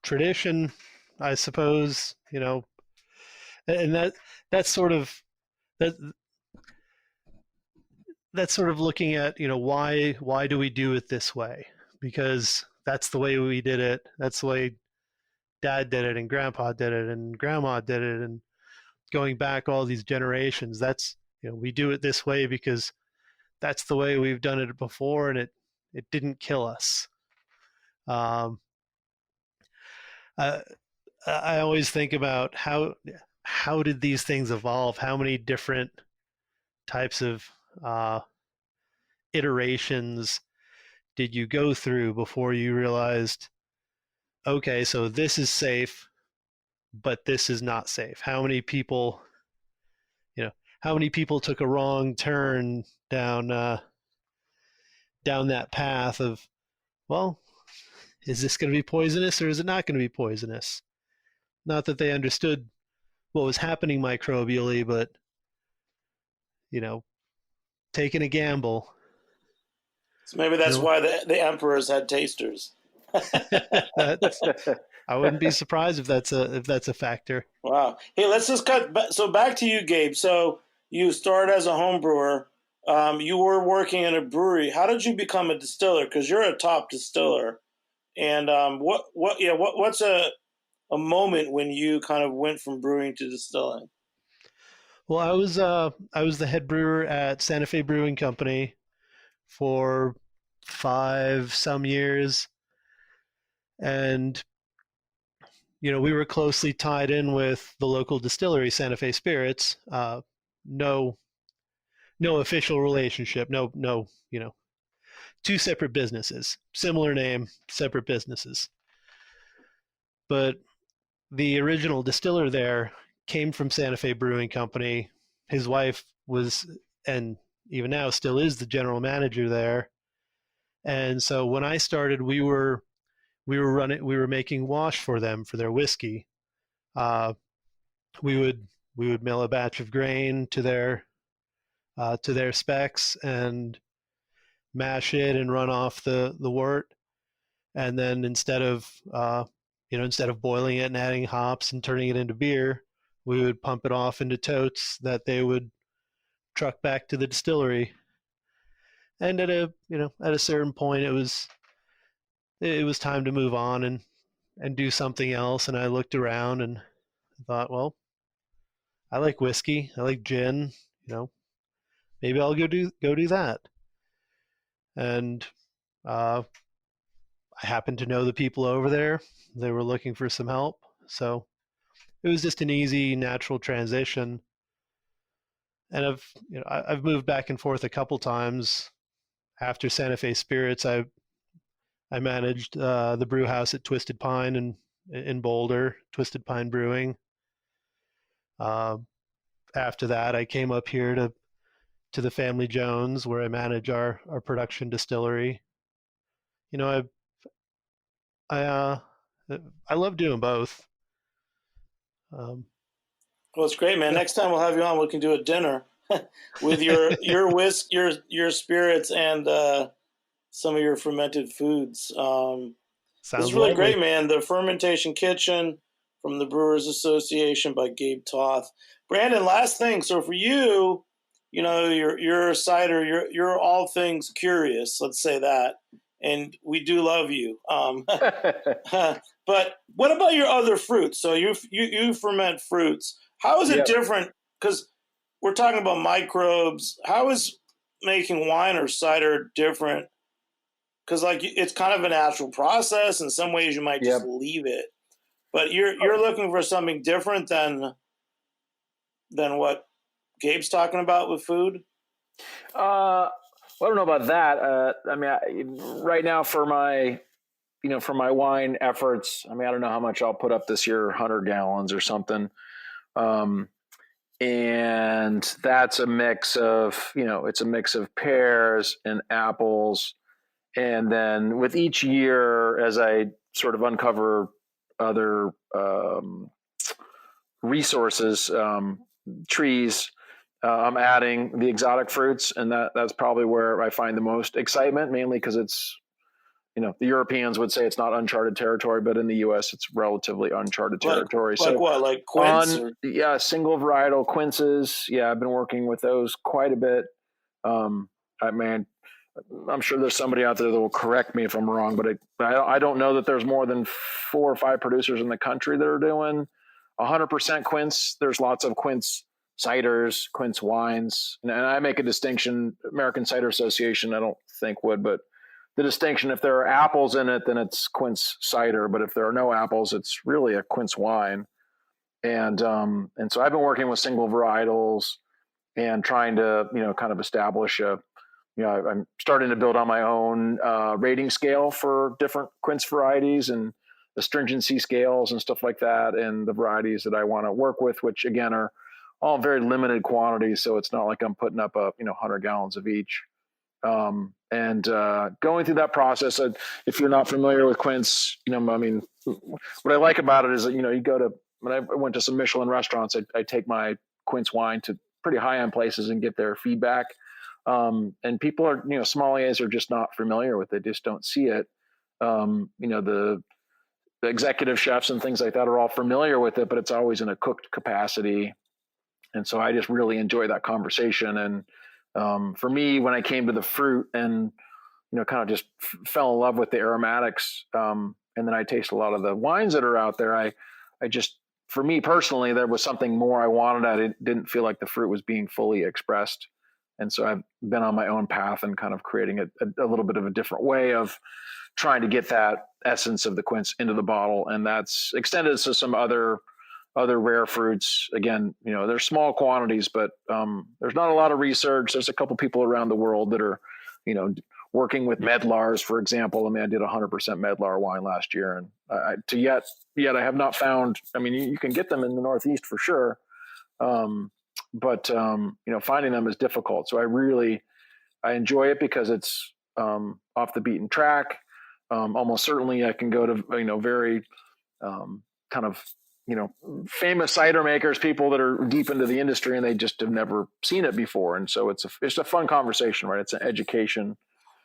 Tradition, I suppose, and that's sort of looking at, why do we do it this way? Because that's the way we did it. That's the way Dad did it, and Grandpa did it, and Grandma did it, and going back all these generations, that's, we do it this way because that's the way we've done it before, and it didn't kill us. I always think about how did these things evolve? How many different types of iterations did you go through before you realized, okay, so this is safe, but this is not safe? How many people took a wrong turn down that path of, well, is this going to be poisonous or is it not going to be poisonous? Not that they understood what was happening microbially, but taking a gamble. So maybe that's why the emperors had tasters. I wouldn't be surprised if that's a factor. Wow. Hey, let's just cut. So back to you, Gabe. So you started as a home brewer. You were working in a brewery. How did you become a distiller? Because you're a top distiller. And what's a moment when you kind of went from brewing to distilling? Well, I was the head brewer at Santa Fe Brewing Company for 5 some years, and we were closely tied in with the local distillery, Santa Fe Spirits. No official relationship. No, two separate businesses, similar name, separate businesses. But the original distiller there came from Santa Fe Brewing Company. His wife was, and even now still is, the general manager there. And so when I started, we were we were making wash for them for their whiskey. We would mill a batch of grain to their specs and mash it and run off the wort. And then instead of boiling it and adding hops and turning it into beer, we would pump it off into totes that they would truck back to the distillery. And at a certain point, it was time to move on and do something else. And I looked around and thought, well, I like whiskey, I like gin, maybe I'll go do that. And I happened to know the people over there. They were looking for some help, so it was just an easy, natural transition. And I've moved back and forth a couple times. After Santa Fe Spirits, I managed the brew house at Twisted Pine in Boulder, Twisted Pine Brewing. After that, I came up here to the Family Jones, where I manage our production distillery. I love doing both. Well, it's great, man. Next time we'll have you on, we can do a dinner with your spirits and some of your fermented foods. Sounds it's really lovely. great, man. The Fermentation Kitchen from the Brewers Association by Gabe Toth. Brandon, last thing. So for you, you're a cider. You're all things curious. Let's say that, and we do love you. But what about your other fruits? So you ferment fruits. How is it different? Because we're talking about microbes. How is making wine or cider different? Because it's kind of a natural process. In some ways, you might just leave it. But you're looking for something different than what Gabe's talking about with food. Well, I don't know about that. Right now for my wine efforts, I don't know how much I'll put up this year, 100 gallons or something. And that's a mix of, it's a mix of pears and apples. And then with each year, as I sort of uncover other resources, trees, I'm adding the exotic fruits, and that's probably where I find the most excitement, mainly because it's, the Europeans would say it's not uncharted territory, but in the U.S. it's relatively uncharted territory. Like quince? Single varietal quinces. Yeah, I've been working with those quite a bit. I'm sure there's somebody out there that will correct me if I'm wrong, but I don't know that there's more than 4 or 5 producers in the country that are doing 100% quince. There's lots of quince ciders, quince wines, and I make a distinction. American Cider Association, I don't think would, but the distinction: if there are apples in it, then it's quince cider. But if there are no apples, it's really a quince wine. And so I've been working with single varietals and trying to kind of establish I'm starting to build on my own rating scale for different quince varieties and astringency scales and stuff like that, and the varieties that I want to work with, which again are all very limited quantities. So it's not like I'm putting up 100 gallons of each. And going through that process, if you're not familiar with quince, what I like about it is that, you go to, when I went to some Michelin restaurants, I take my quince wine to pretty high-end places and get their feedback. And people are, sommeliers are just not familiar with it. They just don't see it. The executive chefs and things like that are all familiar with it, but it's always in a cooked capacity. And so I just really enjoy that conversation. And for me, when I came to the fruit and, kind of just fell in love with the aromatics, and then I taste a lot of the wines that are out there, I just, for me personally, there was something more I wanted. I didn't feel like the fruit was being fully expressed. And so I've been on my own path and kind of creating a little bit of a different way of trying to get that essence of the quince into the bottle. And that's extended to some other rare fruits. Again, they're small quantities, but there's not a lot of research. There's a couple people around the world that are, working with medlars, for example. I did 100% medlar wine last year, and yet I have not found. You can get them in the Northeast for sure, but finding them is difficult. So I enjoy it because it's off the beaten track. Almost certainly I can go to, very kind of, famous cider makers, people that are deep into the industry, and they just have never seen it before. And so it's a fun conversation, right? It's an education.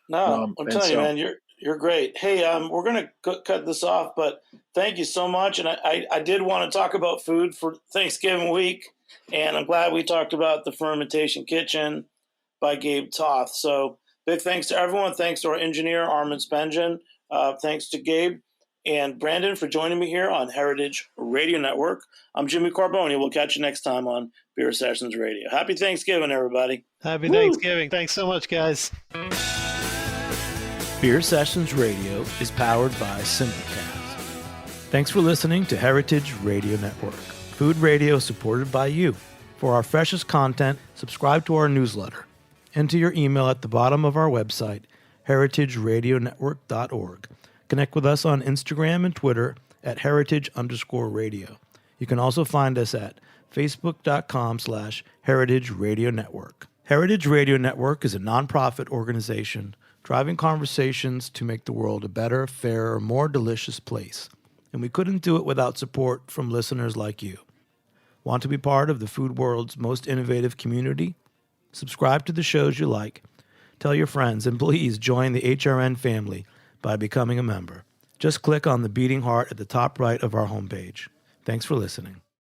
No, I'm And telling you, so, man, you're great. Hey, we're gonna cut this off, but thank you so much. And I did want to talk about food for Thanksgiving week, and I'm glad we talked about the Fermentation Kitchen by Gabe Toth. So big thanks to everyone. Thanks to our engineer Armin Spengen. Thanks to Gabe and Brandon for joining me here on Heritage Radio Network. I'm Jimmy Carboni. We'll catch you next time on Beer Sessions Radio. Happy Thanksgiving, everybody. Happy Woo! Thanksgiving. Thanks so much, guys. Beer Sessions Radio is powered by Simplecast. Thanks for listening to Heritage Radio Network, food radio supported by you. For our freshest content, subscribe to our newsletter. Enter your email at the bottom of our website, heritageradionetwork.org. Connect with us on Instagram and Twitter at heritage_radio. You can also find us at facebook.com/Heritage Radio Network. Heritage Radio Network is a nonprofit organization driving conversations to make the world a better, fairer, more delicious place. And we couldn't do it without support from listeners like you. Want to be part of the food world's most innovative community? Subscribe to the shows you like. Tell your friends, and please join the HRN family by becoming a member. Just click on the beating heart at the top right of our homepage. Thanks for listening.